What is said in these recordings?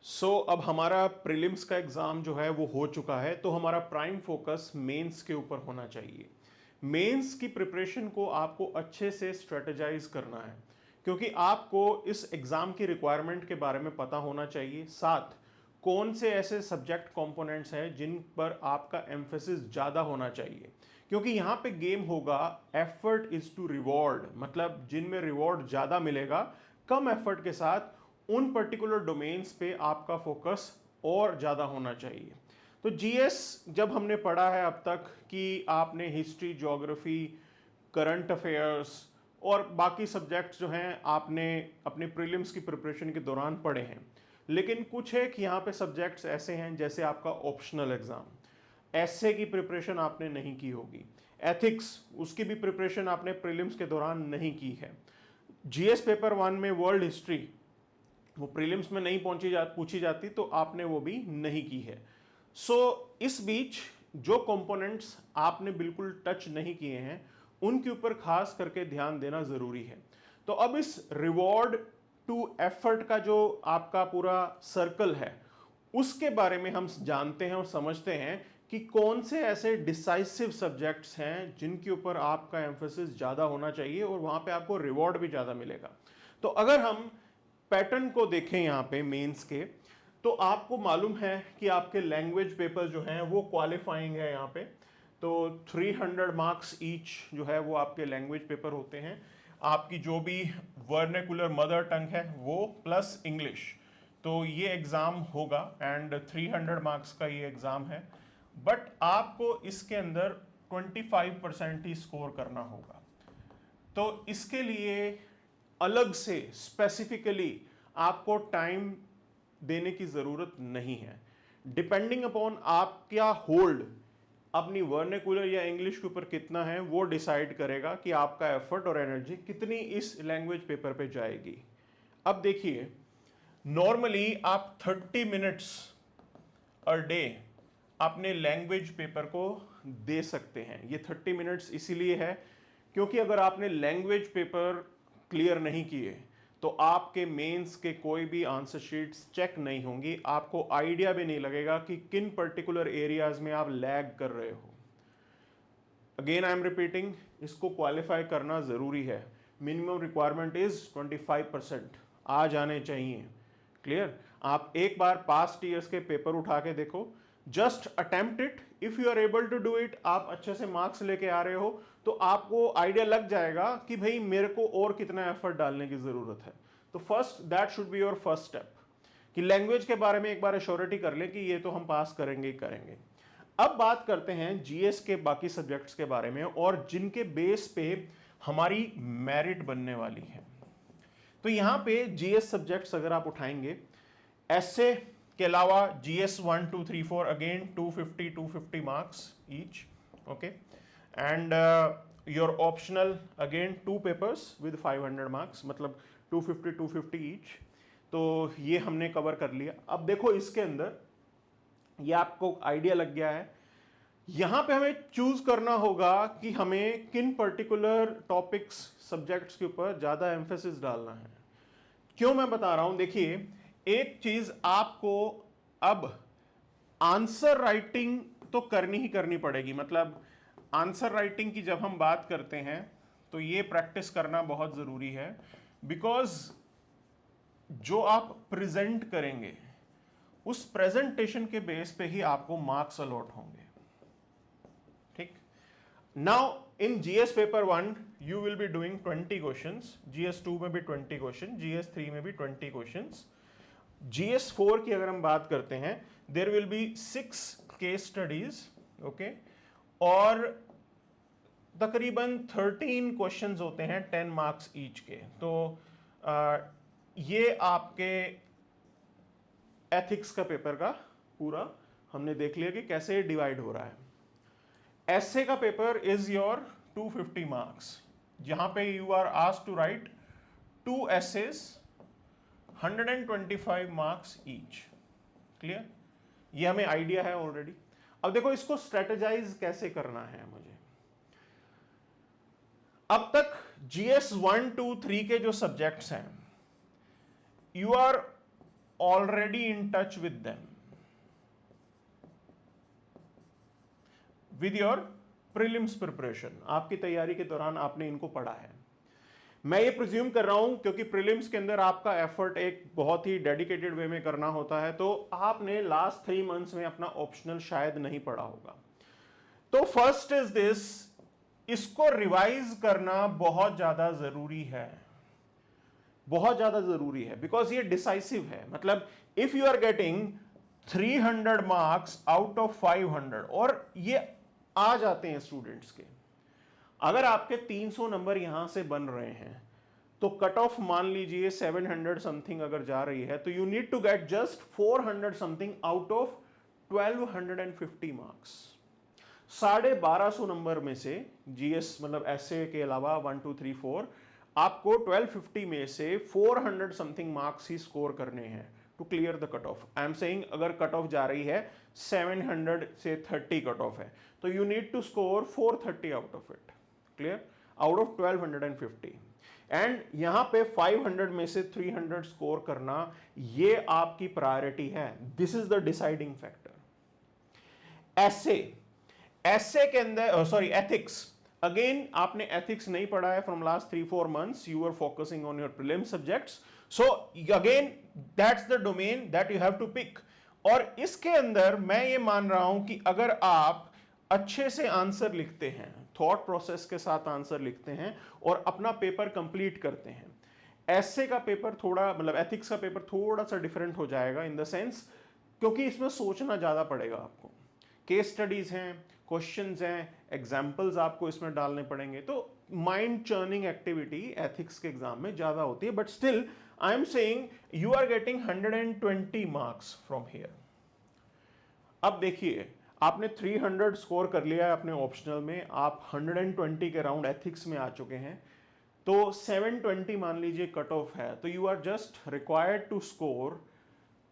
अब हमारा प्रीलिम्स का एग्ज़ाम जो है वो हो चुका है, तो हमारा प्राइम फोकस मेंस के ऊपर होना चाहिए। मेंस की प्रिपरेशन को आपको अच्छे से स्ट्रेटेजाइज करना है, क्योंकि आपको इस एग्ज़ाम की रिक्वायरमेंट के बारे में पता होना चाहिए। साथ कौन से ऐसे सब्जेक्ट कंपोनेंट्स हैं जिन पर आपका एम्फेसिस ज़्यादा होना चाहिए, क्योंकि यहाँ पे गेम होगा एफर्ट इज टू रिवॉर्ड, मतलब जिनमें रिवॉर्ड ज़्यादा मिलेगा कम एफर्ट के साथ उन पर्टिकुलर डोमेन्स पे आपका फोकस और ज़्यादा होना चाहिए। तो जीएस जब हमने पढ़ा है अब तक कि आपने हिस्ट्री, ज्योग्राफी, करंट अफेयर्स और बाकी सब्जेक्ट्स जो हैं आपने अपने प्रीलिम्स की प्रिपरेशन के दौरान पढ़े हैं, लेकिन कुछ एक यहाँ पे सब्जेक्ट्स ऐसे हैं जैसे आपका ऑप्शनल एग्जाम, ऐसे की प्रिपरेशन आपने नहीं की होगी, एथिक्स उसकी भी प्रिपरेशन आपने प्रीलिम्स के दौरान नहीं की है, जीएस पेपर वन में वर्ल्ड हिस्ट्री वो प्रीलिम्स में नहीं पूछी जाती, तो आपने वो भी नहीं की है। इस बीच जो कंपोनेंट्स आपने बिल्कुल टच नहीं किए हैं उनके ऊपर खास करके ध्यान देना जरूरी है। तो अब इस रिवॉर्ड टू एफर्ट का जो आपका पूरा सर्कल है उसके बारे में हम जानते हैं और समझते हैं कि कौन से ऐसे डिसाइसिव सब्जेक्ट्स हैं जिनके ऊपर आपका एम्फेसिस ज़्यादा होना चाहिए और वहां पे आपको रिवॉर्ड भी ज़्यादा मिलेगा। तो अगर हम पैटर्न को देखें यहाँ पे मेंस के, तो आपको मालूम है कि आपके लैंग्वेज पेपर जो हैं वो क्वालिफाइंग है यहाँ पे। तो 300 मार्क्स ईच जो है वो आपके लैंग्वेज पेपर होते हैं। आपकी जो भी वर्नेकुलर मदर टंग है वो प्लस इंग्लिश, तो ये एग्ज़ाम होगा एंड 300 मार्क्स का ये एग्ज़ाम है। बट आपको इसके अंदर 25% ही स्कोर करना होगा। तो इसके लिए अलग से स्पेसिफिकली आपको टाइम देने की ज़रूरत नहीं है। डिपेंडिंग अपॉन आप क्या होल्ड अपनी वर्नेकुलर या इंग्लिश के ऊपर कितना है वो डिसाइड करेगा कि आपका एफर्ट और एनर्जी कितनी इस लैंग्वेज पेपर पे जाएगी। अब देखिए, नॉर्मली आप 30 मिनट्स अ डे अपने लैंग्वेज पेपर को दे सकते हैं। ये 30 मिनट्स इसीलिए है क्योंकि अगर आपने लैंग्वेज पेपर क्लियर नहीं किए तो आपके मेंस के कोई भी आंसर शीट्स चेक नहीं होंगी, आपको आइडिया भी नहीं लगेगा कि किन पर्टिकुलर एरियाज में आप लैग कर रहे हो। अगेन आई एम रिपीटिंग, इसको क्वालिफाई करना जरूरी है। मिनिमम रिक्वायरमेंट इज 25%, आ जाने चाहिए। क्लियर? आप एक बार पास्ट ईयर्स के पेपर उठा के देखो, just attempt it, if you are able to do it, आप अच्छे से मार्क्स लेके आ रहे हो तो आपको आइडिया लग जाएगा कि भाई मेरे को और कितना एफर्ट डालने की जरूरत है। तो first that should be your first step कि लैंग्वेज के बारे में एक बार एश्योरिटी कर लें कि ये तो हम पास करेंगे ही करेंगे। अब बात करते हैं जीएस के बाकी सब्जेक्ट्स के बारे में और जिनके बेस पे हमारी मेरिट बनने वाली है। तो यहां पे जीएस सब्जेक्ट्स अगर आप उठाएंगे, ऐसे के अलावा GS 1 2 3 4 again 250 marks each, okay, and your optional again 2 papers with 500 marks, मतलब 250 ईच। तो ये हमने कवर कर लिया। अब देखो इसके अंदर ये आपको आइडिया लग गया है। यहां पे हमें चूज करना होगा कि हमें किन पर्टिकुलर टॉपिक्स, सब्जेक्ट्स के ऊपर ज्यादा एम्फेसिस डालना है। क्यों मैं बता रहा हूं, देखिए एक चीज आपको अब आंसर राइटिंग तो करनी ही करनी पड़ेगी। मतलब आंसर राइटिंग की जब हम बात करते हैं तो ये प्रैक्टिस करना बहुत जरूरी है, बिकॉज जो आप प्रेजेंट करेंगे उस प्रेजेंटेशन के बेस पे ही आपको मार्क्स अलॉट होंगे। ठीक? Now in GS paper 1 you will be doing 20 questions, GS 2 में भी 20 क्वेश्चन, जीएस 3 में भी 20 क्वेश्चंस। जीएस 4 की अगर हम बात करते हैं, there will be 6 case studies, okay, और तकरीबन 13 क्वेश्चंस होते हैं 10 मार्क्स ईच के। तो ये आपके एथिक्स का पेपर का पूरा हमने देख लिया कि कैसे डिवाइड हो रहा है। एसे का पेपर इज योर 250 मार्क्स, जहां पे you are asked to write 2 essays, 125 marks each. Clear? ये हमें आइडिया है ऑलरेडी। अब देखो इसको स्ट्रेटेजाइज कैसे करना है मुझे। अब तक जीएस 1 2 3 के जो सब्जेक्ट्स हैं, you are already in touch with them, with your prelims preparation. आपकी तैयारी के दौरान आपने इनको पढ़ा है। मैं ये प्रिज्यूम कर रहा हूं क्योंकि प्रीलिम्स के अंदर आपका एफर्ट एक बहुत ही डेडिकेटेड वे में करना होता है, तो आपने लास्ट 3 मंथ्स में अपना ऑप्शनल शायद नहीं पढ़ा होगा। तो फर्स्ट इज दिस, इसको रिवाइज करना बहुत ज्यादा जरूरी है, बहुत ज्यादा जरूरी है, बिकॉज ये डिसाइसिव है। मतलब if you are getting 300 marks out of 500, और ये आ जाते हैं स्टूडेंट्स के, अगर आपके 300 नंबर यहां से बन रहे हैं तो कट ऑफ मान लीजिए 700 समथिंग अगर जा रही है, तो you need to get just 400 something out of 1250 marks. 1250 नंबर में से जीएस मतलब एसए के अलावा 1 2 3 4 आपको 1250 में से 400 समथिंग मार्क्स ही स्कोर करने हैं to clear the cut off. I am saying अगर कट ऑफ जा रही है 700 से 30 कट ऑफ है, तो you need to score 430 out of it, clear, out of 1250। And यहां पे 500 में से 300 स्कोर करना, ये आपकी प्रायोरिटी है। This is the deciding factor. Essay के अंदर सॉरी एथिक्स, अगेन आपने एथिक्स नहीं पढ़ा है from last 3-4 months, you are focusing on your prelim subjects, so again that's the domain that you have to pick. और इसके अंदर मैं ये मान रहा हूं कि अगर आप अच्छे से आंसर लिखते हैं, थॉट प्रोसेस के साथ आंसर लिखते हैं और अपना पेपर कंप्लीट करते हैं, एसे का पेपर थोड़ा मतलब एथिक्स का पेपर थोड़ा सा डिफरेंट हो जाएगा इन द सेंस, क्योंकि इसमें सोचना ज्यादा पड़ेगा आपको। केस स्टडीज हैं, क्वेश्चंस हैं, एग्जाम्पल्स आपको इसमें डालने पड़ेंगे, तो माइंड चर्निंग एक्टिविटी एथिक्स के एग्जाम में ज्यादा होती है। But still I am saying you are getting 120 marks from here. अब देखिए आपने 300 स्कोर कर लिया है अपने ऑप्शनल में, आप 120 के राउंड एथिक्स में आ चुके हैं, तो 720 मान लीजिए कट ऑफ है, तो you are just required to score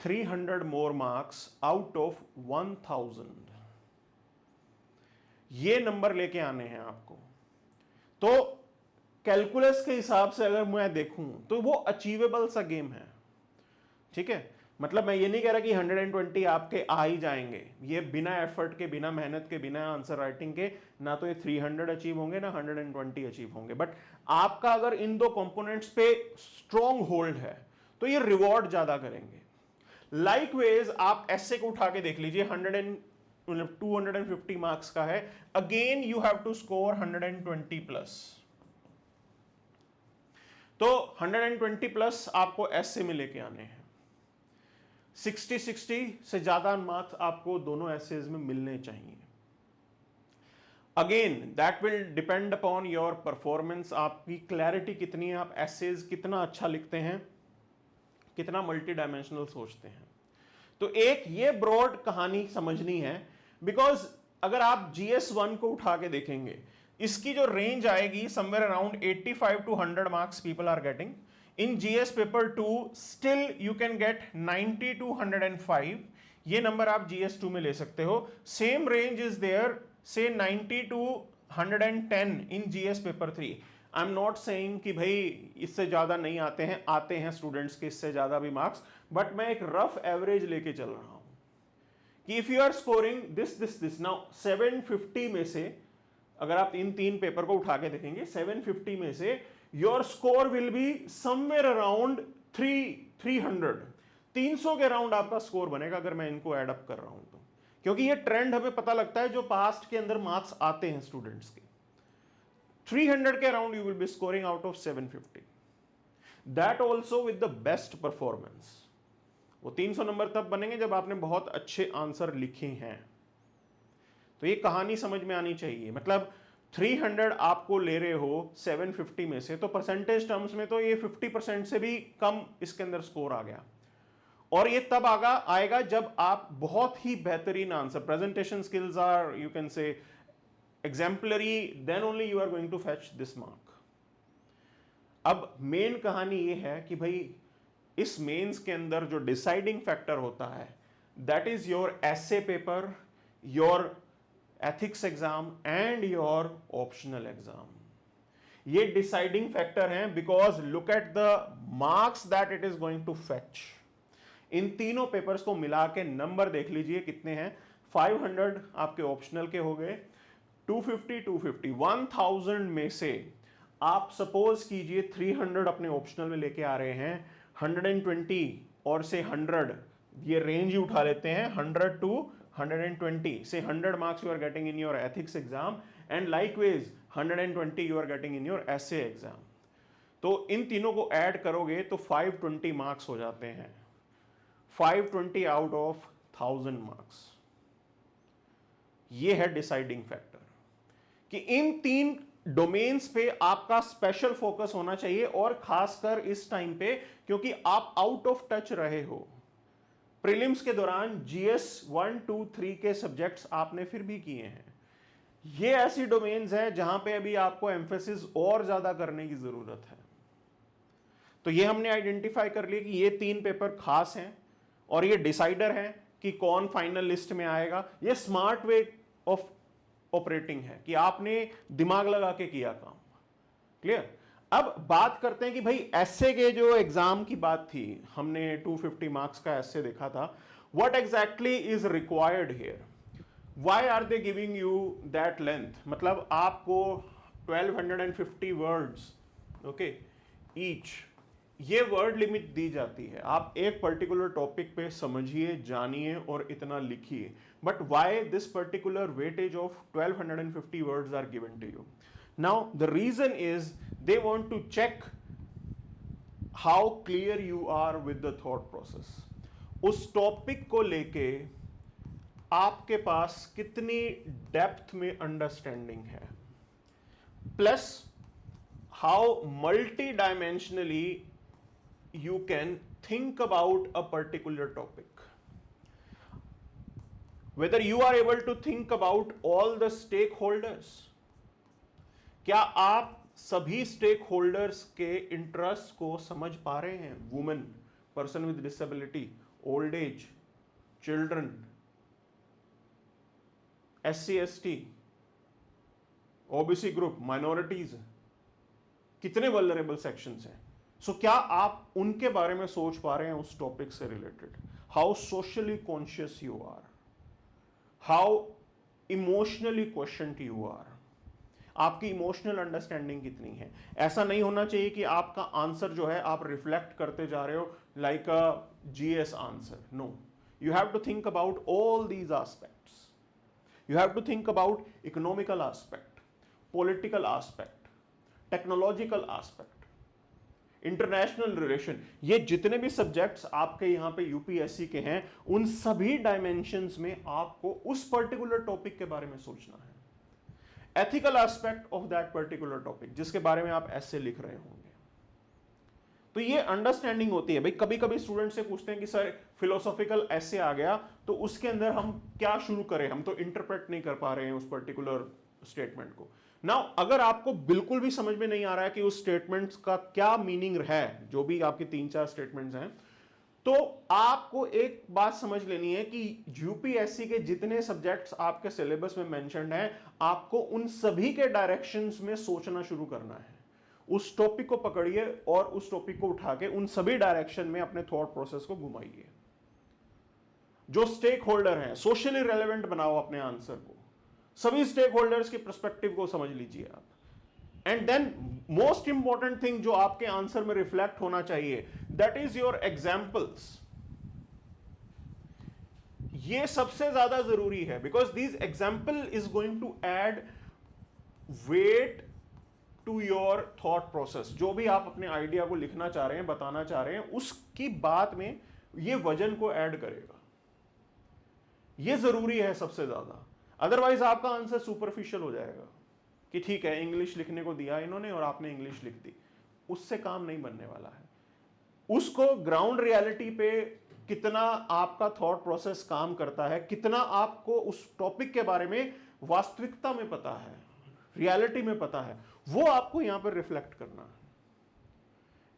300 more marks out of 1000। ये नंबर लेके आने हैं आपको। तो कैलकुलस के हिसाब से अगर मैं देखूं तो वो अचीवेबल सा गेम है, ठीक है। मतलब मैं ये नहीं कह रहा कि 120 आपके आ ही जाएंगे, ये बिना एफर्ट के, बिना मेहनत के, बिना आंसर राइटिंग के ना तो ये 300 अचीव होंगे ना 120 अचीव होंगे। बट आपका अगर इन दो कंपोनेंट्स पे स्ट्रॉन्ग होल्ड है तो ये रिवॉर्ड ज्यादा करेंगे। लाइकवेज आप एसए को उठा के देख लीजिए, 250 मार्क्स का है, again you have to score 120 plus. तो 120 प्लस आपको एसए में लेके आने हैं। 60 से ज्यादा मार्क्स आपको दोनों एसेज में मिलने चाहिए। Again that will depend upon your performance, आपकी क्लैरिटी कितनी है, आप एसेज कितना अच्छा लिखते हैं, कितना मल्टी डायमेंशनल सोचते हैं। तो एक ये ब्रॉड कहानी समझनी है, बिकॉज अगर आप GS1 को उठा के देखेंगे, इसकी जो रेंज आएगी somewhere around 85 to 100 marks people are getting. In GS paper 2 still you can get 90 to 105, ये नंबर आप GS2 में ले सकते हो। सेम रेंज इज देयर, से 90 to 110 in GS paper 3। I am not saying कि भाई इससे ज्यादा नहीं आते हैं स्टूडेंट्स के इससे ज्यादा भी मार्क्स, बट मैं एक रफ एवरेज लेके चल रहा हूं कि if you are scoring this now 750 में से, अगर आप इन 3 पेपर को उठा के देखेंगे, 750 में से your score will be somewhere around 300 300 के अराउंड आपका स्कोर बनेगा अगर मैं इनको एड अप कर रहा हूं तो, क्योंकि ये ट्रेंड हमें पता लगता है जो पास्ट के अंदर मार्क्स आते हैं स्टूडेंट्स के। 300 के around you will be scoring out of 750, that also with the best performance. वो 300 नंबर तब बनेंगे जब आपने बहुत अच्छे आंसर लिखे हैं। तो ये कहानी समझ में आनी चाहिए। मतलब 300 आपको ले रहे हो 750 में से, तो परसेंटेज टर्म्स में तो ये 50% से भी कम इसके अंदर स्कोर आ गया। और ये तब आएगा जब आप बहुत ही बेहतरीन answer, presentation skills are you can say exemplary, then only you are going to fetch this mark. अब मेन कहानी ये है कि भाई इस मेंस के अंदर जो डिसाइडिंग फैक्टर होता है that is your essay paper, your ethics exam and your optional exam. ये डिसाइडिंग फैक्टर हैं, because look at the marks that it is going to fetch. इन तीनों पेपर्स को मिला के नंबर देख लीजिए कितने हैं। 500 आपके ऑप्शनल के हो गए, 250 250 1000 में से आप सपोज कीजिए 300 अपने ऑप्शनल में लेके आ रहे हैं, 120 और से 100, ये रेंज ही उठा लेते हैं, 100 to 120 से 100 marks you are getting in your ethics exam and likewise 120 you are getting in your essay exam. तो इन तीनों को ऐड करोगे तो 520 मार्क्स हो जाते हैं, 520 आउट ऑफ 1000 मार्क्स। ये है डिसाइडिंग फैक्टर कि इन तीन डोमेन्स पे आपका स्पेशल फोकस होना चाहिए, और खासकर इस टाइम पे क्योंकि आप आउट ऑफ टच रहे हो। प्रीलिम्स के दौरान जीएस 1 2 3 के सब्जेक्ट्स आपने फिर भी किए हैं, ये ऐसी डोमेन्स है जहां पे अभी आपको एम्फेसिस और ज्यादा करने की जरूरत है। तो ये हमने आइडेंटिफाई कर लिया कि ये तीन पेपर खास हैं और ये डिसाइडर हैं कि कौन फाइनल लिस्ट में आएगा। ये स्मार्ट वे ऑफ ऑपरेटिंग है कि आपने दिमाग लगा के किया काम। क्लियर। अब बात करते हैं कि भाई एसे के जो एग्जाम की बात थी, हमने 250 मार्क्स का एसे देखा था, what exactly is required here, why are they giving you that length. मतलब आपको 1250 वर्ड्स ओके ईच, ये वर्ड लिमिट दी जाती है। आप एक पर्टिकुलर टॉपिक पे समझिए, जानिए और इतना लिखिए, but why this particular weightage of 1250 words are given to you. Now the reason is they want to check how clear you are with the thought process. उस टॉपिक को लेके आपके पास कितनी डेप्थ में अंडरस्टैंडिंग है, plus how multi dimensionally you can think about a particular topic, whether you are able to think about all the stakeholders, क्या आप सभी स्टेक होल्डर्स के इंटरेस्ट को समझ पा रहे हैं। Women, person with disability, old age, children, SC ST, OBC group, minorities, कितने वल्नरेबल सेक्शंस हैं। सो क्या आप उनके बारे में सोच पा रहे हैं उस टॉपिक से related. How socially conscious you are, how emotionally questioned you are, आपकी इमोशनल अंडरस्टैंडिंग कितनी है। ऐसा नहीं होना चाहिए कि आपका आंसर जो है आप रिफ्लेक्ट करते जा रहे हो like a GS answer. No, you have to think about all these aspects. You have to think about economical aspect, political aspect, technological aspect, international relation. ये जितने भी सब्जेक्ट्स आपके यहां पे यूपीएससी के हैं, उन सभी डायमेंशंस में आपको उस पर्टिकुलर टॉपिक के बारे में सोचना है। Ethical aspect of that particular topic जिसके बारे में आप ऐसे लिख रहे होंगे। तो ये अंडरस्टैंडिंग होती है। भाई कभी कभी स्टूडेंट से पूछते हैं कि सर फिलोसॉफिकल ऐसे आ गया तो उसके अंदर हम क्या शुरू करें, हम तो इंटरप्रेट नहीं कर पा रहे हैं उस पर्टिकुलर स्टेटमेंट को। नाउ अगर आपको बिल्कुल भी समझ में नहीं आ रहा है कि उस स्टेटमेंट्स का क्या मीनिंग है, जो भी आपके 3-4 स्टेटमेंट्स हैं, तो आपको एक बात समझ लेनी है कि यूपीएससी के जितने सब्जेक्ट्स आपके सिलेबस में मेंशन्ड हैं, आपको उन सभी के डायरेक्शंस में सोचना शुरू करना है। उस टॉपिक को पकड़िए और उस टॉपिक को उठा के उन सभी डायरेक्शन में अपने थॉट प्रोसेस को घुमाइए। जो स्टेक होल्डर हैं, सोशली रेलेवेंट बनाओ अपने आंसर को, सभी स्टेक होल्डर्स के पर्सपेक्टिव को समझ लीजिए आप। And then most important thing जो आपके आंसर में रिफ्लेक्ट होना चाहिए, दैट इज योर एग्जाम्पल्स। ये सबसे ज्यादा जरूरी है, because this example is going to add weight to your thought process. जो भी आप अपने आइडिया को लिखना चाह रहे हैं, बताना चाह रहे हैं, उसकी बात में ये वजन को ऐड करेगा। ये जरूरी है सबसे ज्यादा, अदरवाइज आपका आंसर सुपरफिशियल हो जाएगा कि ठीक है इंग्लिश लिखने को दिया इन्होंने और आपने इंग्लिश लिख दी। उससे काम नहीं बनने वाला है। उसको ग्राउंड रियलिटी पे कितना आपका थॉट प्रोसेस काम करता है, कितना आपको उस टॉपिक के बारे में वास्तविकता में पता है, रियलिटी में पता है, वो आपको यहां पर रिफ्लेक्ट करना है।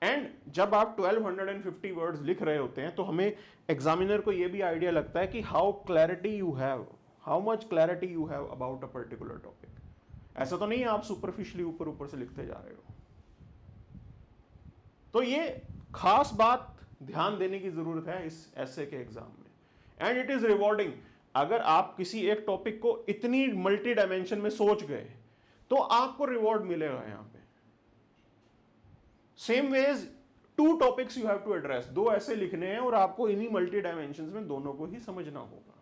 एंड जब आप 1250 वर्ड्स लिख रहे होते हैं तो हमें एग्जामिनर को यह भी आइडिया लगता है कि how clarity you have, how much clarity you have about a particular topic. ऐसा तो नहीं है आप सुपरफिशियली ऊपर ऊपर से लिखते जा रहे हो। तो ये खास बात ध्यान देने की जरूरत है इस ऐसे के एग्जाम में, एंड इट इज रिवॉर्डिंग। अगर आप किसी एक टॉपिक को इतनी मल्टी डायमेंशन में सोच गए तो आपको रिवॉर्ड मिलेगा यहां पे। Same ways 2 topics you have to address, 2 ऐसे लिखने हैं और आपको इन्हीं मल्टी डायमेंशन में दोनों को ही समझना होगा।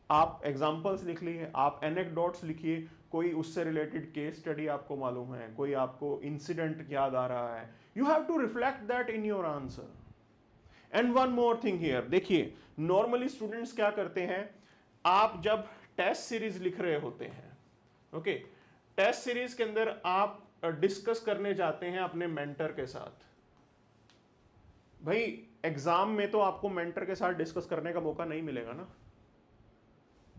आप एग्जाम्पल्स लिख लिए, आप एनेक्डोट्स लिखिए, कोई उससे रिलेटेड केस स्टडी आपको मालूम है, कोई आपको इंसिडेंट याद आ रहा है, you have to reflect that in your answer. And one more thing here, देखिए नॉर्मली स्टूडेंट्स क्या करते हैं, आप जब टेस्ट सीरीज लिख रहे होते हैं, ओके, टेस्ट सीरीज के अंदर आप डिस्कस करने जाते हैं अपने मेंटर के साथ। भाई एग्जाम में तो आपको मेंटर के साथ डिस्कस करने का मौका नहीं मिलेगा ना।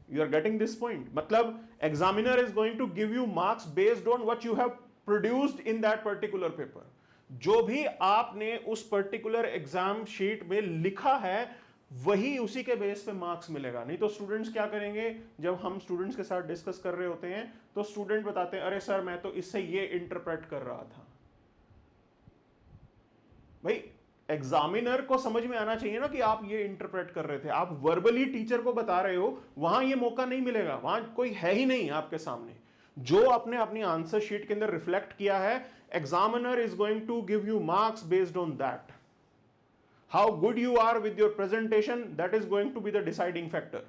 You are getting this point, मतलब examiner is going to give you marks based on what you have produced in that particular paper. जो भी आपने उस पर्टिकुलर एग्जाम शीट में लिखा है वही उसी के बेस पे मार्क्स मिलेगा। नहीं तो स्टूडेंट्स क्या करेंगे, जब हम स्टूडेंट्स के साथ डिस्कस कर रहे होते हैं तो स्टूडेंट बताते हैं अरे सर मैं तो इससे ये इंटरप्रेट कर रहा था। भाई एग्जामिनर को समझ में आना चाहिए ना कि आप ये इंटरप्रेट कर रहे थे। आप वर्बली टीचर को बता रहे हो, वहां ये मौका नहीं मिलेगा, वहां कोई है ही नहीं आपके सामने जो आपने अपनी आंसर शीट के अंदर रिफ्लेक्ट किया है। Examiner is going to give you marks based on that. How good you are with your presentation, that is going to be the deciding factor.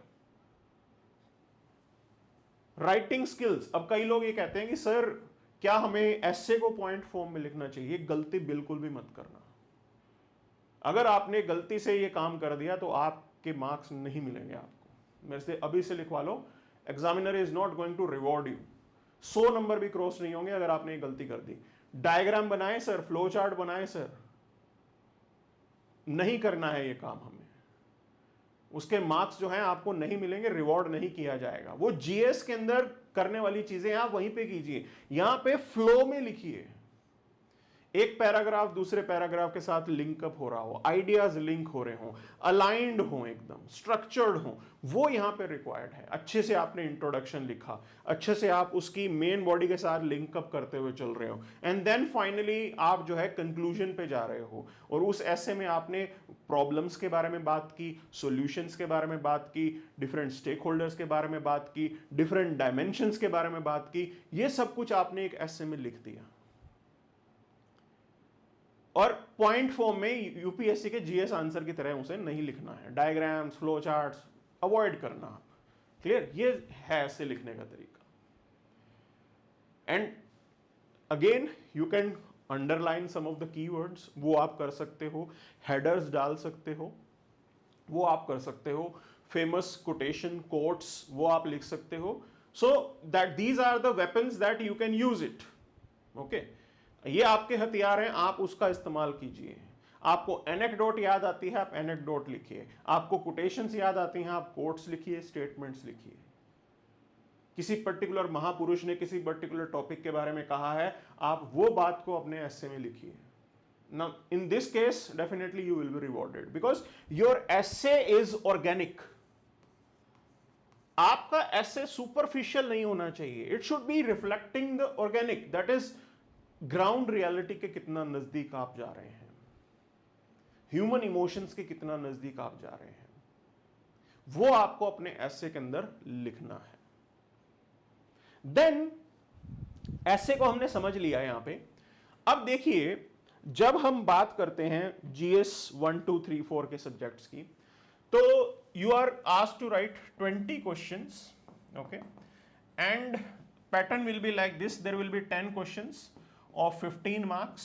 Writing skills, अब कई लोग ये कहते हैं कि सर क्या हमें एस्से को पॉइंट फॉर्म में लिखना चाहिए। गलती बिल्कुल भी मत करना। अगर आपने गलती से ये काम कर दिया तो आपके मार्क्स नहीं मिलेंगे आपको। मेरे से अभी से लिखवा लो, examiner is not going to reward you. 100 नंबर भी क्रॉस नहीं होंगे अगर आपने ये गलती कर दी। डायग्राम बनाए सर, फ्लो चार्ट बनाए सर, नहीं करना है ये काम हमें, उसके मार्क्स जो हैं आपको नहीं मिलेंगे, रिवॉर्ड नहीं किया जाएगा। वो जीएस के अंदर करने वाली चीजें आप वहीं पे कीजिए, यहां पे फ्लो में लिखिए। एक पैराग्राफ दूसरे पैराग्राफ के साथ लिंकअप हो रहा हो, आइडियाज लिंक हो रहे हो, अलाइंड हो, एकदम स्ट्रक्चर्ड हो, वो यहां पे रिक्वायर्ड है। अच्छे से आपने इंट्रोडक्शन लिखा, अच्छे से आप उसकी मेन बॉडी के साथ लिंकअप करते हुए चल रहे हो, एंड देन फाइनली आप जो है कंक्लूजन पे जा रहे हो। और उस ऐसे में आपने प्रॉब्लम्स के बारे में बात की, सॉल्यूशंस के बारे में बात की, डिफरेंट स्टेक होल्डर्स के बारे में बात की, डिफरेंट डायमेंशंस के बारे में बात की। ये सब कुछ आपने एक ऐसे में लिख दिया। और पॉइंट फॉर्म में यूपीएससी के जीएस आंसर की तरह उसे नहीं लिखना है। डायग्राम्स, फ्लो चार्ट्स अवॉइड करना आप। क्लियर, ये है ऐसे लिखने का तरीका। And again you can underline some of the keywords, वो आप कर सकते हो। हेडर्स डाल सकते हो, वो आप कर सकते हो। फेमस कोटेशन कोट्स वो आप लिख सकते हो। So that these are the weapons that you can use it. Okay, ये आपके हथियार हैं, आप उसका इस्तेमाल कीजिए। आपको एनेक्डोट याद आती है, आप एनेक्डोट लिखिए। आपको कोटेशंस याद आती हैं, आप कोट्स लिखिए, स्टेटमेंट्स लिखिए। किसी पर्टिकुलर महापुरुष ने किसी पर्टिकुलर टॉपिक के बारे में कहा है, आप वो बात को अपने एस्से में लिखिए। Now, in this case, definitely you will be rewarded because your essay is organic. आपका essay superficial नहीं होना चाहिए. It should be reflecting the organic. That is ground reality के कितना नजदीक आप जा रहे हैं, ह्यूमन इमोशंस के कितना नजदीक आप जा रहे हैं, वो आपको अपने ऐसे के अंदर लिखना है। देन ऐसे को हमने समझ लिया यहां पे। अब देखिए, जब हम बात करते हैं जीएस 1 2 3 4 के सब्जेक्ट्स की, तो you are asked to write 20 questions, okay, and pattern will be like this. There will be 10 questions of 15 marks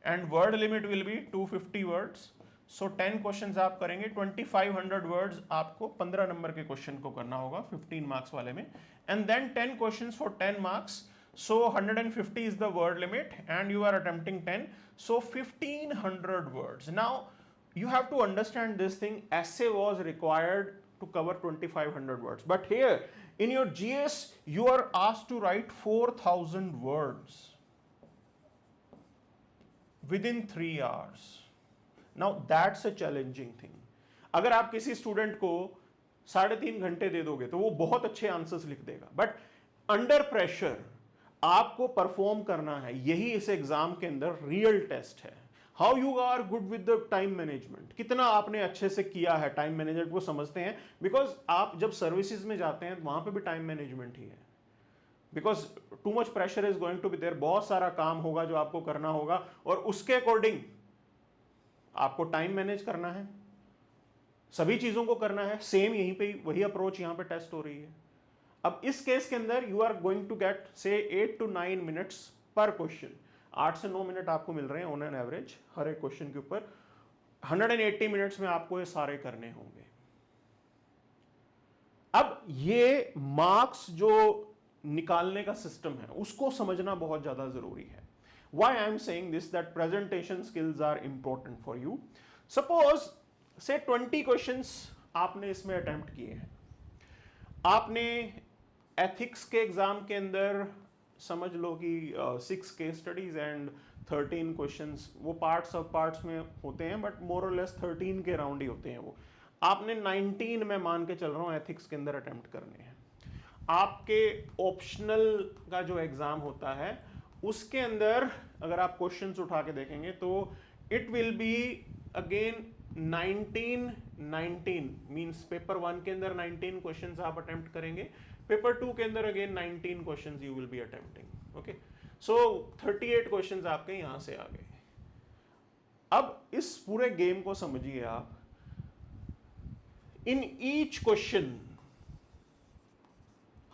and word limit will be 250 words. So 10 questions आप करेंगे, 2500 words आपको 15 नंबर के question को करना होगा 15 marks वाले में, and then 10 questions for 10 marks. So 150 is the word limit and you are attempting 10, so 1500 words. Now you have to understand this thing. Essay was required to cover 2500 words, but here in your GS you are asked to write 4000 words within 3 hours. Now that's a challenging thing. अगर आप किसी student को 3.5 घंटे दे दोगे तो वो बहुत अच्छे आंसर्स लिख देगा, बट अंडर प्रेशर आपको परफॉर्म करना है। यही इस एग्जाम के अंदर रियल टेस्ट है। How you are good with the time management, कितना आपने अच्छे से किया है टाइम मैनेजमेंट को समझते हैं, बिकॉज आप जब सर्विसेज में जाते हैं वहां पे भी टाइम मैनेजमेंट ही है, because too much pressure is going to be there, बहुत सारा काम होगा जो आपको करना होगा और उसके अकॉर्डिंग आपको टाइम मैनेज करना है, सभी चीजों को करना है। सेम यहीं पे वही अप्रोच यहां पे टेस्ट हो रही है। अब इस केस के अंदर you are going to get say 8 to 9 minutes पर क्वेश्चन, 8 से 9 मिनट आपको मिल रहे हैं ऑन एन एवरेज हर एक क्वेश्चन के ऊपर। 180 मिनट्स में आपको ये सारे करने होंगे। अब ये मार्क्स जो निकालने का सिस्टम है उसको समझना बहुत ज्यादा जरूरी है। Why I am saying this, that presentation skills are important for you. Suppose say 20 questions आपने इसमें अटेम्प्ट किए हैं, आपने एथिक्स के एग्जाम के अंदर समझ लो कि 6 केस स्टडीज एंड 13 क्वेश्चंस, वो पार्ट्स ऑफ पार्ट्स में होते हैं बट मोर और लेस 13 के राउंड ही होते हैं। वो आपने 19 में मान के चल रहा हूं एथिक्स के अंदर अटेम्प्ट करने हैं। आपके ऑप्शनल का जो एग्जाम होता है उसके अंदर अगर आप क्वेश्चंस उठा के देखेंगे तो it will be again 19 means paper 1 के अंदर 19 क्वेश्चंस आप अटेम्प्ट करेंगे, पेपर 2 के अंदर again 19 questions you will be attempting. Okay, so 38 questions आपके यहां से आ गए। अब इस पूरे गेम को समझिए आप, इन ईच क्वेश्चन,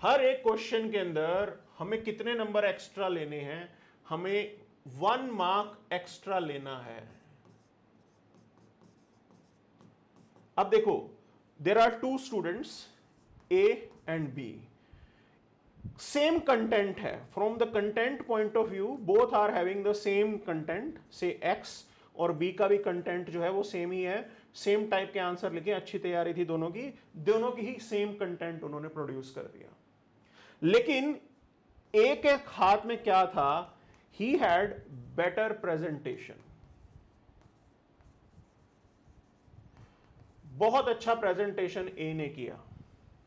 हर एक क्वेश्चन के अंदर हमें कितने नंबर एक्स्ट्रा लेने हैं, हमें 1 मार्क एक्स्ट्रा लेना है। अब देखो, there are 2 students A and B, same content है, from the content point of view both are having the same content, say X और बी का भी कंटेंट जो है वो सेम ही है, सेम टाइप के आंसर लिखे, अच्छी तैयारी थी दोनों की ही सेम कंटेंट उन्होंने प्रोड्यूस कर दिया। लेकिन एक एक हाथ में क्या था, ही हैड बेटर प्रेजेंटेशन, बहुत अच्छा प्रेजेंटेशन ए ने किया।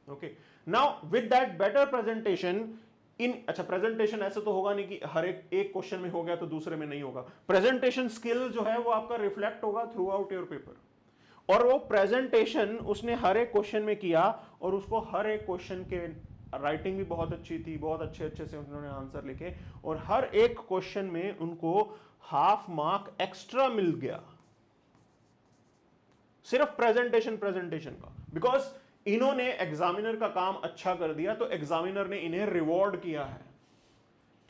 Okay, now with that better presentation इन, अच्छा प्रेजेंटेशन ऐसे तो होगा नहीं कि हर एक क्वेश्चन में हो गया तो दूसरे में नहीं होगा, प्रेजेंटेशन स्किल जो है वो आपका रिफ्लेक्ट होगा थ्रू आउट योर पेपर, और वो प्रेजेंटेशन उसने हर एक क्वेश्चन में किया और उसको हर एक क्वेश्चन के राइटिंग भी बहुत अच्छी थी, बहुत अच्छे से उन्होंने आंसर लिखे और हर एक क्वेश्चन में उनको हाफ मार्क एक्स्ट्रा मिल गया सिर्फ प्रेजेंटेशन का, बिकॉज इन्होंने एग्जामिनर का काम अच्छा कर दिया तो एग्जामिनर ने इन्हें रिवॉर्ड किया है।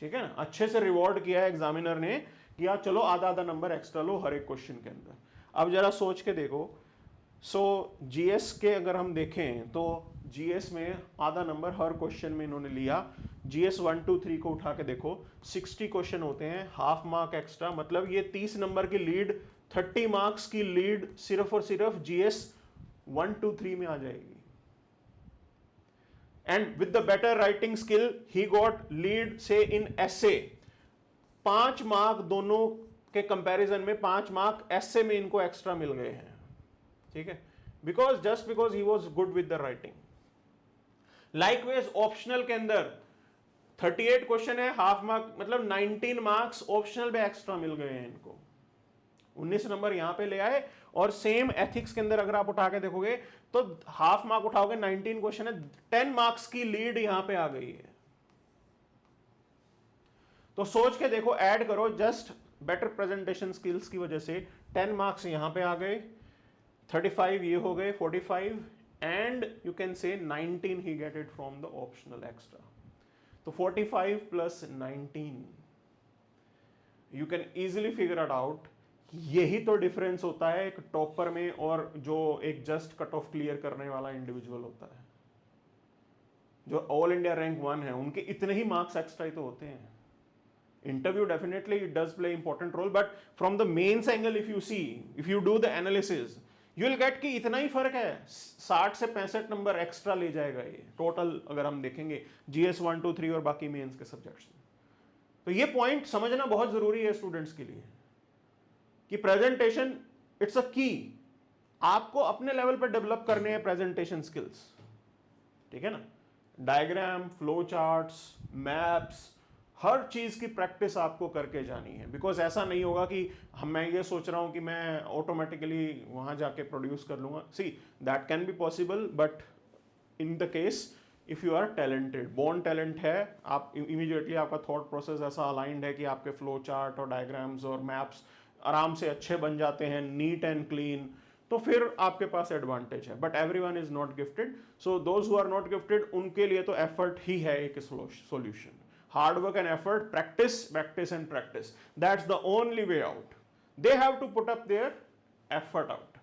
ठीक है ना, अच्छे से रिवॉर्ड किया है एग्जामिनर ने, किया चलो आधा आधा नंबर एक्स्ट्रा लो हर एक क्वेश्चन के अंदर। अब जरा सोच के देखो, सो जीएस के अगर हम देखें तो जीएस में आधा नंबर हर क्वेश्चन में इन्होंने लिया। जीएस 1 2 3 को उठा के देखो, 60 क्वेश्चन होते हैं, हाफ मार्क एक्स्ट्रा, मतलब ये 30 नंबर की लीड, 30 मार्क्स की लीड सिर्फ और सिर्फ जीएस 1 2 3 में आ जाएगी। And with the better writing skill he got lead से इन एसे, 5 मार्क दोनों के कंपैरिजन में 5 मार्क एसे में इनको एक्स्ट्रा मिल गए हैं। ठीक है, just because he was good with the writing. Likewise optional के अंदर 38 क्वेश्चन है, हाफ मार्क मतलब 19 मार्क्स ऑप्शनल में एक्स्ट्रा मिल गए हैं इनको, 19 नंबर यहां पे ले आए। और सेम एथिक्स के अंदर अगर आप उठा के देखोगे तो हाफ मार्क उठाओगे, 19 क्वेश्चन है, 10 मार्क्स की लीड यहां पे आ गई है। तो सोच के देखो, ऐड करो, जस्ट बेटर प्रेजेंटेशन स्किल्स की वजह से 10 मार्क्स यहां पे आ गए, 35 ये हो गए, 45 एंड यू कैन से 19 ही get it from the optional extra. तो 45 plus 19, you can easily figure it out. यही तो डिफरेंस होता है एक टॉपर में और जो एक जस्ट कट ऑफ क्लियर करने वाला इंडिविजुअल होता है। जो ऑल इंडिया रैंक 1 है उनके इतने ही मार्क्स एक्स्ट्रा ही तो होते हैं। Interview definitely it does play important role, but from the mains angle if you do the analysis you will get कि इतना ही फर्क है, 60 से 65 नंबर एक्स्ट्रा ले जाएगा ये टोटल अगर हम देखेंगे जीएस 1 2 3 और बाकी मेंस के सब्जेक्ट्स में। तो ये पॉइंट समझना बहुत जरूरी है स्टूडेंट्स के लिए कि प्रेजेंटेशन इट्स अ की, आपको अपने लेवल पर डेवलप करने हैं प्रेजेंटेशन स्किल्स। ठीक है ना, डायग्राम, फ्लो चार्ट्स, मैप्स, हर चीज की प्रैक्टिस आपको करके जानी है, बिकॉज ऐसा नहीं होगा कि मैं ये सोच रहा हूं कि मैं ऑटोमेटिकली वहां जाके प्रोड्यूस कर लूंगा. See, that can be possible, but in the case if you are talented, born talent है, आप इमीडिएटली आपका थॉट प्रोसेस ऐसा अलाइंड है कि आपके फ्लो चार्ट और डायग्राम्स और मैप्स आराम से अच्छे बन जाते हैं, नीट एंड क्लीन, तो फिर आपके पास एडवांटेज है. But everyone is not gifted, so those who are not gifted उनके लिए तो एफर्ट ही है एक solution. Hard work and effort, practice practice and practice, that's the only way out. They have to put up their effort out.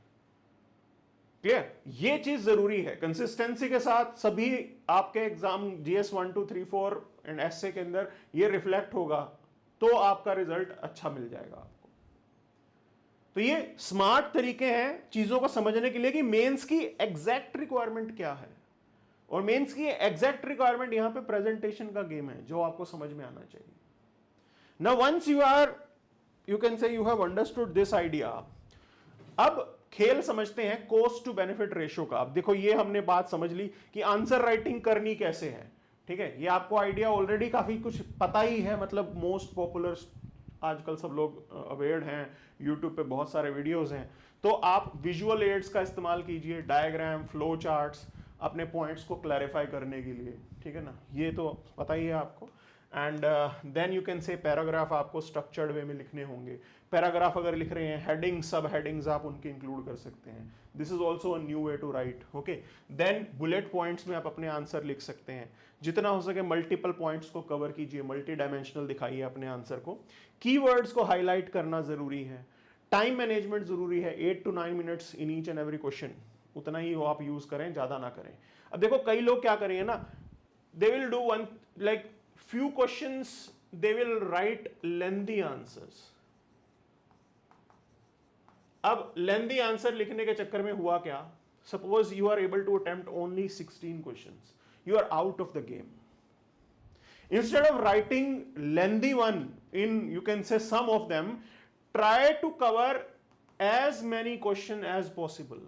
Clear? ये चीज जरूरी है. कंसिस्टेंसी के साथ सभी आपके एग्जाम जीएस 1 2 3 4 एंड एसए के अंदर ये रिफ्लेक्ट होगा, तो आपका रिजल्ट अच्छा मिल जाएगा आपको. तो ये स्मार्ट तरीके हैं चीजों को समझने के लिए कि मेंस की एग्जैक्ट रिक्वायरमेंट क्या है. और मेंस की एग्जैक्ट रिक्वायरमेंट यहां पे प्रेजेंटेशन का गेम है जो आपको समझ में आना चाहिए. Now once you can say you have understood this idea, अब खेल समझते हैं कॉस्ट टू बेनिफिट रेशियो का. अब देखो, ये हमने बात समझ ली कि आंसर राइटिंग करनी कैसे है. ठीक है, ये आपको आइडिया ऑलरेडी काफी कुछ पता ही है, मतलब मोस्ट पॉपुलर आजकल सब लोग अवेयर हैं, यूट्यूब पे बहुत सारे वीडियोस हैं. तो आप विजुअल एड्स का इस्तेमाल कीजिए, डायग्राम, फ्लो चार्ट्स, अपने पॉइंट्स को क्लैरिफाई करने के लिए. ठीक है ना, ये तो पता ही है आपको. And then you can say paragraph आपको स्ट्रक्चर्ड वे में लिखने होंगे. पैराग्राफ अगर लिख रहे हैं, हेडिंग सब हेडिंग्स आप उनके इंक्लूड कर सकते हैं. This is also a new way to write. Okay, then bullet points में आप अपने आंसर लिख सकते हैं. जितना हो सके मल्टीपल पॉइंट्स को कवर कीजिए, मल्टी डायमेंशनल दिखाइए अपने आंसर को. कीवर्ड्स को हाईलाइट करना जरूरी है. टाइम मैनेजमेंट जरूरी है, 8 to 9 minutes in each and every question, उतना ही वो आप यूज करें, ज्यादा ना करें. अब देखो, कई लोग क्या करेंगे ना, they will do one like few questions, they will write lengthy answers. अब lengthy answer लिखने के चक्कर में हुआ क्या, suppose you are able to attempt only 16 questions, you are out of the game. Instead of writing lengthy one in, you can say some of them, try to cover as many questions as possible.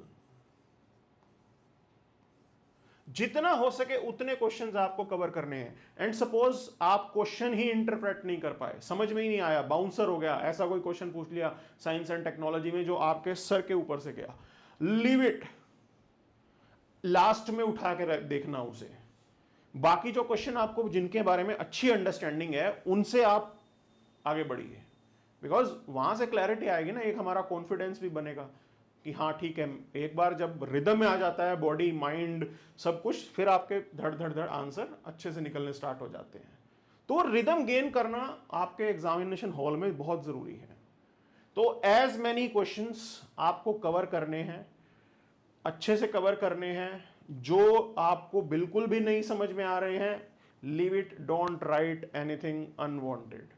जितना हो सके उतने questions आपको cover करने हैं. And suppose आप question ही interpret नहीं कर पाए, समझ में ही नहीं आया, बाउंसर हो गया, ऐसा कोई क्वेश्चन पूछ लिया साइंस एंड टेक्नोलॉजी में जो आपके सर के ऊपर से गया, लीव इट, लास्ट में उठा के देखना उसे. बाकी जो क्वेश्चन आपको जिनके बारे में अच्छी अंडरस्टैंडिंग है उनसे आप आगे बढ़िए, बिकॉज वहां से क्लैरिटी आएगी ना, एक हमारा कॉन्फिडेंस भी बनेगा कि हाँ ठीक है. एक बार जब रिदम में आ जाता है बॉडी माइंड सब कुछ, फिर आपके धड़ धड़ धड़ आंसर अच्छे से निकलने स्टार्ट हो जाते हैं. तो रिदम गेन करना आपके एग्जामिनेशन हॉल में बहुत जरूरी है. तो एज मैनी क्वेश्चंस आपको कवर करने हैं, अच्छे से कवर करने हैं. जो आपको बिल्कुल भी नहीं समझ में आ रहे हैं, leave it, don't write anything unwanted.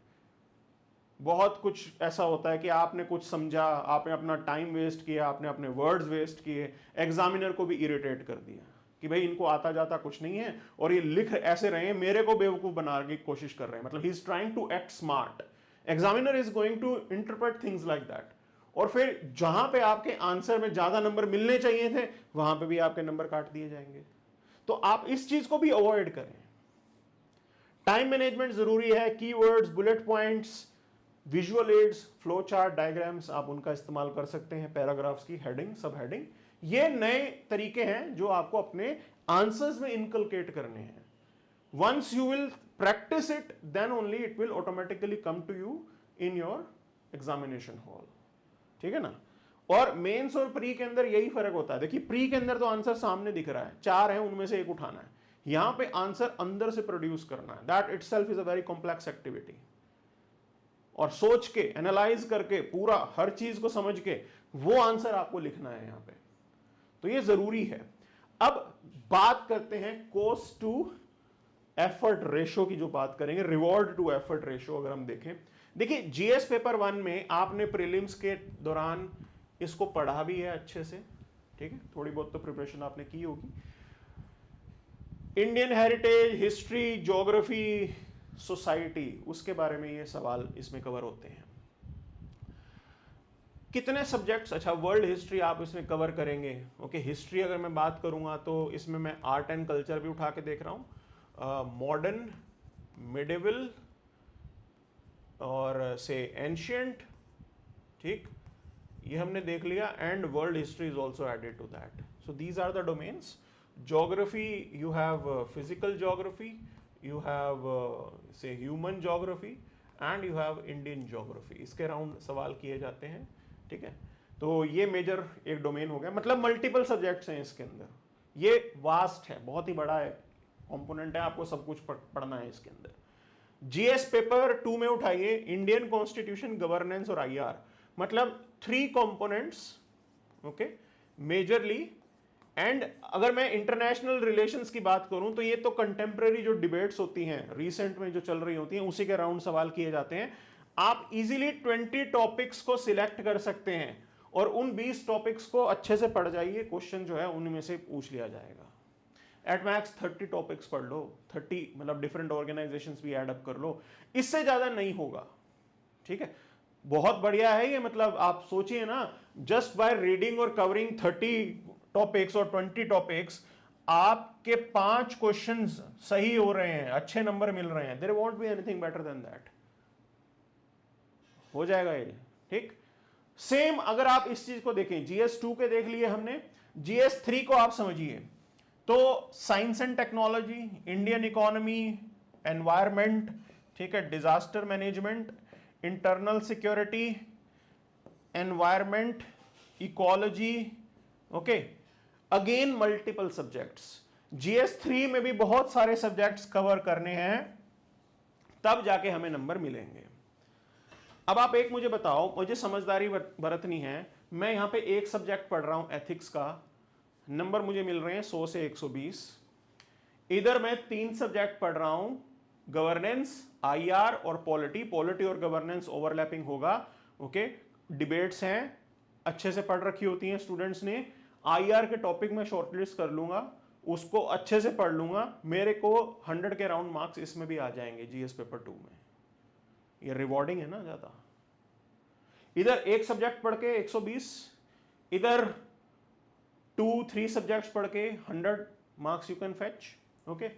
बहुत कुछ ऐसा होता है कि आपने कुछ समझा, आपने अपना टाइम वेस्ट किया, आपने अपने वर्ड्स वेस्ट किए, एग्जामिनर को भी इरिटेट कर दिया कि भाई इनको आता जाता कुछ नहीं है और ये लिख ऐसे रहे हैं, मेरे को बेवकूफ बनाने की कोशिश कर रहे हैं. मतलब he is trying to act smart. Examiner is going to interpret things like that. और फिर जहां पे आपके आंसर में ज्यादा नंबर मिलने चाहिए थे, वहां पे भी आपके नंबर काट दिए जाएंगे. तो आप इस चीज को भी अवॉइड करें. टाइम मैनेजमेंट जरूरी है. Keywords, bullet points, visual aids, flow chart, diagrams आप उनका इस्तेमाल कर सकते हैं. पैराग्राफ्स की हेडिंग, सब हेडिंग, ये नए तरीके हैं जो आपको अपने आंसर्स में इनकलकेट करने हैं. Once you will practice it, then only it will automatically come to you in your examination hall. ठीक है ना. और मेंस और प्री के अंदर यही फर्क होता है. देखिए, प्री के अंदर तो आंसर सामने दिख रहा है, 4 है, उनमें से एक उठाना है. यहां पे आंसर अंदर से प्रोड्यूस करना है. That itself is a very complex activity. और सोच के, एनालाइज करके, पूरा हर चीज को समझ के वो आंसर आपको लिखना है यहां पे. तो ये जरूरी है. अब बात करते हैं कॉस्ट टू एफर्ट रेशो की. जो बात करेंगे रिवॉर्ड टू एफर्ट रेशो, अगर हम देखें, देखिए जीएस पेपर 1 में आपने प्रीलिम्स के दौरान इसको पढ़ा भी है अच्छे से. ठीक है, थोड़ी बहुत तो प्रिपरेशन आपने की होगी. Indian heritage, history, geography, society, उसके बारे में ये सवाल इसमें कवर होते हैं. कितने सब्जेक्ट्स, अच्छा वर्ल्ड हिस्ट्री आप इसमें कवर करेंगे. ओके, हिस्ट्री अगर मैं बात करूंगा तो इसमें मैं आर्ट एंड कल्चर भी उठा के देख रहा हूं, मॉडर्न, मिडिवल, और से एंशियंट, ठीक, ये हमने देख लिया, and world history is also added to that. So these are the domains. Geography, you have physical geography, you have say human geography, and you have Indian geography. इसके around सवाल किए जाते हैं, ठीक है. तो ये मेजर एक डोमेन हो गया, मतलब मल्टीपल सब्जेक्ट्स हैं इसके अंदर. ये वास्ट है, बहुत ही बड़ा है, कंपोनेंट है, आपको सब कुछ पढ़ना है इसके अंदर. जीएस पेपर 2 में उठाइए, इंडियन कॉन्स्टिट्यूशन, गवर्नेंस और आईआर, मतलब 3 कंपोनेंट्स, ओके, मेजरली. एंड अगर मैं इंटरनेशनल रिलेशंस की बात करूं तो ये तो कंटेम्प्रेरी जो डिबेट्स होती हैं, रिसेंट में जो चल रही होती हैं, उसी के अराउंड सवाल किए जाते हैं. आप इजीली 20 टॉपिक्स को सिलेक्ट कर सकते हैं और उन 20 टॉपिक्स को अच्छे से पढ़ जाइए, क्वेश्चन जो है उनमें से पूछ लिया जाएगा. एट मैक्स 30 टॉपिक्स पढ़ लो, 30 मतलब डिफरेंट ऑर्गेनाइजेशंस भी एड अप कर लो, इससे ज्यादा नहीं होगा, ठीक है. बहुत बढ़िया है ये, मतलब आप सोचिए ना, जस्ट बाय रीडिंग और कवरिंग 30 टॉपिक्स और 20 टॉपिक्स, आपके 5 क्वेश्चंस सही हो रहे हैं, अच्छे नंबर मिल रहे हैं. There won't be anything better than that. हो जाएगा ये, ठीक. सेम अगर आप इस चीज को देखें, जीएस 2 के देख लिए हमने, जीएस 3 को आप समझिए तो science and technology, Indian economy, environment, ठीक है, disaster management, internal security, environment, ecology, okay, again multiple subjects. GS 3 में भी बहुत सारे सब्जेक्ट्स कवर करने हैं, तब जाके हमें नंबर मिलेंगे. अब आप एक मुझे बताओ, मुझे समझदारी बरतनी है. मैं यहां पे एक सब्जेक्ट पढ़ रहा हूं एथिक्स का, नंबर मुझे मिल रहे हैं 100 से 120. इधर मैं 3 सब्जेक्ट पढ़ रहा हूं, गवर्नेंस, आईआर और पॉलिटी. पॉलिटी और गवर्नेंस ओवरलैपिंग होगा, ओके. डिबेट्स हैं, अच्छे से पढ़ रखी होती हैं स्टूडेंट्स ने. आईआर के टॉपिक में शॉर्टलिस्ट कर लूंगा, उसको अच्छे से पढ़ लूंगा, मेरे को 100 के राउंड मार्क्स इसमें भी आ जाएंगे जीएस पेपर 2 में. ये रिवॉर्डिंग है ना ज्यादा. इधर एक सब्जेक्ट पढ़ के 120, इधर 2-3 सब्जेक्ट्स पढ़ के 100 marks you can fetch, okay.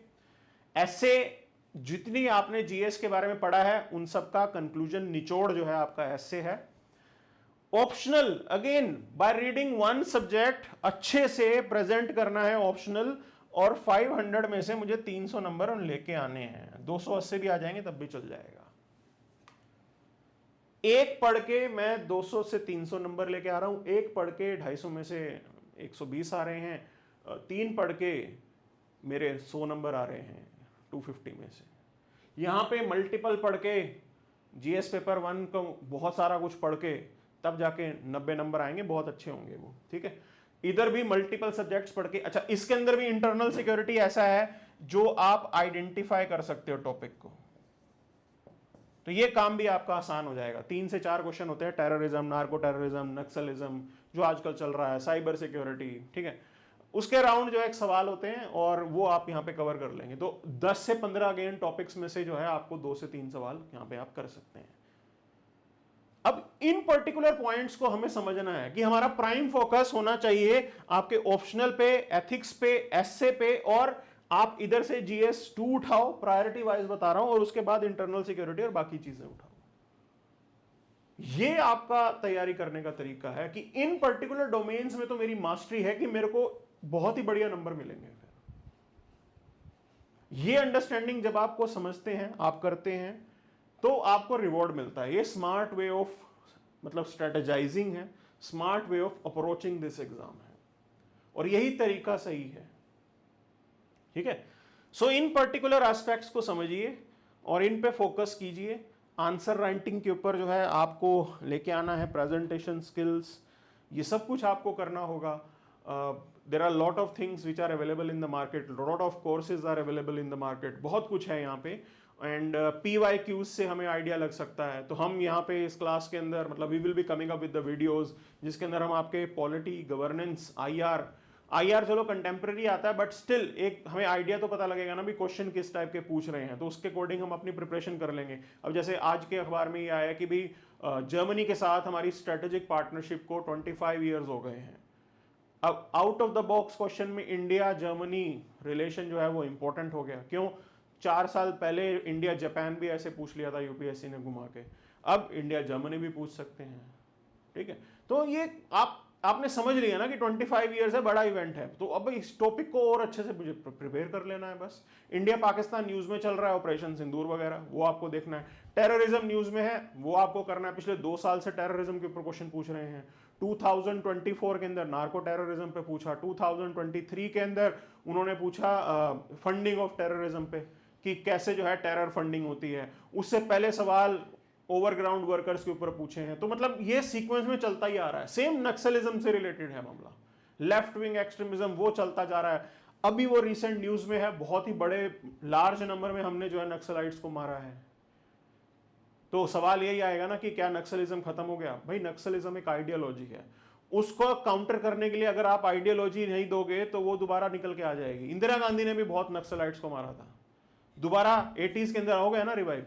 ऐसे जितनी आपने जीएस के बारे में पढ़ा है उन सब का कंक्लूजन, निचोड़ जो है आपका ऐसे है. Optional, again by reading 1 subject अच्छे से प्रेजेंट करना है ऑप्शनल, और 500 में से मुझे 300 नंबर लेके आने हैं. 280 भी आ जाएंगे तब भी चल जाएगा. एक पढ़ के मैं 200 से 300 नंबर लेके आ रहा हूं, एक पढ़ के 250 में से 120 आ रहे हैं, 3 पढ़ के मेरे 100 नंबर आ रहे हैं 250 में से. यहां पे मल्टीपल पढ़ के, जीएस पेपर 1 को बहुत सारा कुछ पढ़ के, तब जाके 90 नंबर आएंगे, बहुत अच्छे होंगे वो, ठीक है. इधर भी मल्टीपल सब्जेक्ट्स पढ़ के, अच्छा इसके अंदर भी इंटरनल सिक्योरिटी ऐसा है जो आप आइडेंटिफाई कर सकते हो टॉपिक को, तो ये काम भी आपका आसान हो जाएगा. 3 से 4 क्वेश्चन होते हैं, टेररिज्म, नार्को टेररिज्म, नक्सलिज्म जो आजकल चल रहा है, साइबर सिक्योरिटी, ठीक है, उसके राउंड जो एक सवाल होते हैं और वो आप यहाँ पे कवर कर लेंगे. तो 10 से 15 अगेन टॉपिक्स में से जो है आपको 2 से 3 सवाल यहाँ पे आप कर सकते हैं. अब इन पर्टिकुलर पॉइंट्स को हमें समझना है कि हमारा प्राइम फोकस होना चाहिए आपके ऑप्शनल पे, एथिक्स पे, एसए पे, और आप इधर से जीएस 2 उठाओ, प्रायोरिटी वाइज बता रहा हूं, और उसके बाद इंटरनल सिक्योरिटी और बाकी चीजें उठाओ. ये आपका तैयारी करने का तरीका है कि इन पर्टिकुलर डोमेन्स में तो मेरी मास्टरी है कि मेरे को बहुत ही बढ़िया नंबर मिलेंगे. ये अंडरस्टैंडिंग जब आपको समझते हैं, आप करते हैं, तो आपको रिवॉर्ड मिलता है. ये स्मार्ट वे ऑफ मतलब स्ट्रेटेजाइजिंग है, smart way of approaching this exam है, और यही तरीका सही है, ठीक है. सो इन पर्टिकुलर एस्पेक्ट्स को समझिए और इन पे फोकस कीजिए. आंसर राइटिंग के ऊपर जो है आपको लेके आना है, प्रेजेंटेशन स्किल्स, ये सब कुछ आपको करना होगा. There are lot of things which are available in the market, lot of courses are available in the market, बहुत कुछ है यहाँ पे. एंड PYQs से हमें आइडिया लग सकता है. तो हम यहाँ पे इस क्लास के अंदर मतलब we will be coming up with the videos जिसके अंदर हम आपके पॉलिटी, गवर्नेंस, आईआर चलो कंटेम्प्रेरी आता है, बट स्टिल एक हमें आइडिया तो पता लगेगा ना भी क्वेश्चन किस टाइप के पूछ रहे हैं, तो उसके अकॉर्डिंग हम अपनी प्रिपरेशन कर लेंगे. अब जैसे आज के अखबार में ये आया कि भी जर्मनी के साथ हमारी स्ट्रेटेजिक पार्टनरशिप को 25 ईयर्स हो गए हैं. अब out of the box question में इंडिया जर्मनी रिलेशन जो है वो इंपॉर्टेंट हो गया. क्यों? 4 साल पहले इंडिया जापान भी ऐसे पूछ लिया था यूपीएससी ने घुमा के, अब इंडिया जर्मनी भी पूछ सकते हैं, ठीक है। तो ये आपने समझ लिया ना कि 25 ईयर्स है, बड़ा इवेंट है, तो अब इस टॉपिक को और अच्छे से मुझे प्रिपेयर कर लेना है बस। इंडिया पाकिस्तान न्यूज में चल रहा है ऑपरेशन सिंदूर वगैरह, वो आपको देखना है। टेररिज्म न्यूज में है, वो आपको करना है। पिछले 2 साल से टेररिज्म के ऊपर क्वेश्चन पूछ रहे हैं। 2024 के अंदर नार्को टेररिज्म पे पूछा, 2023 के अंदर उन्होंने पूछा फंडिंग ऑफ टेररिज्म पे कि कैसे जो है टेरर फंडिंग होती है। उससे पहले सवाल ओवरग्राउंड वर्कर्स के ऊपर पूछे हैं। तो मतलब ये सीक्वेंस में चलता ही आ रहा है। सेम नक्सलिज्म से रिलेटेड है मामला, लेफ्ट विंग एक्सट्रीमिज्म वो चलता जा रहा है। अभी वो रिसेंट न्यूज में है, बहुत ही बड़े लार्ज नंबर में हमने जो है नक्सलाइट्स को मारा है। तो सवाल यही आएगा ना कि क्या नक्सलिज्म खत्म हो गया? भाई नक्सलिज्म एक आइडियोलॉजी है, उसको काउंटर करने के लिए अगर आप आइडियोलॉजी नहीं दोगे तो वो दोबारा निकल के आ जाएगी। इंदिरा गांधी ने भी बहुत नक्सलाइट्स को मारा था, दोबारा 80s के अंदर हो गया ना revive.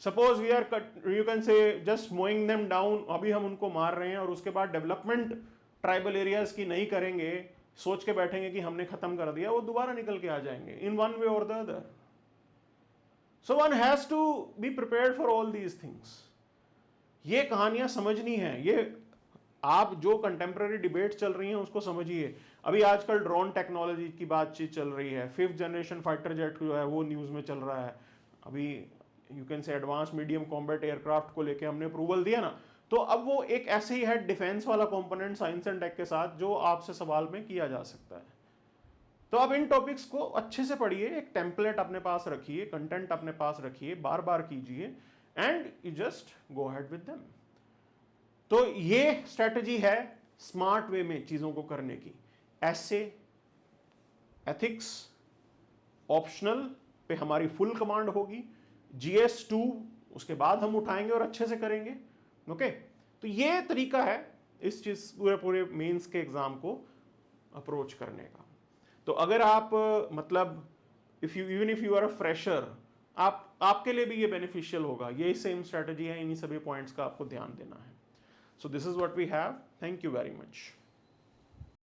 Suppose we are you can say just mowing them down, अभी हम उनको मार रहे हैं और उसके बाद डेवलपमेंट ट्राइबल एरियाज की नहीं करेंगे, सोच के बैठेंगे कि हमने खत्म कर दिया, वो दोबारा निकल के आ जाएंगे इन वन वे और the other. So one has to be prepared for all these things. ये कहानियां समझनी है, ये आप जो कंटेम्प्रेरी डिबेट चल रही हैं उसको समझिए। अभी आजकल ड्रोन टेक्नोलॉजी की बातचीत चल रही है, 5th जनरेशन फाइटर जेट जो है वो न्यूज में चल रहा है। अभी यू कैन से एडवांस मीडियम कॉम्बैट एयरक्राफ्ट को लेके हमने अप्रूवल दिया ना, तो अब वो एक ऐसे ही है डिफेंस वाला कंपोनेंट साइंस एंड टेक के साथ जो आपसे सवाल में किया जा सकता है। तो अब इन टॉपिक्स को अच्छे से पढ़िए, एक टेम्पलेट अपने पास रखिए, कंटेंट अपने पास रखिए, बार बार कीजिए and you just go ahead with them. तो ये स्ट्रेटजी है स्मार्ट वे में चीजों को करने की। ऐसे एथिक्स ऑप्शनल पे हमारी फुल कमांड होगी, GS2 उसके बाद हम उठाएंगे और अच्छे से करेंगे। ओके, तो ये तरीका है इस चीज पूरे मेंस के एग्जाम को अप्रोच करने का। तो अगर आप मतलब even if you are a fresher, आपके लिए भी ये बेनिफिशियल होगा। ये सेम स्ट्रेटजी है, इन्हीं सभी पॉइंट्स का आपको ध्यान देना है। So this is what we have. Thank you very much.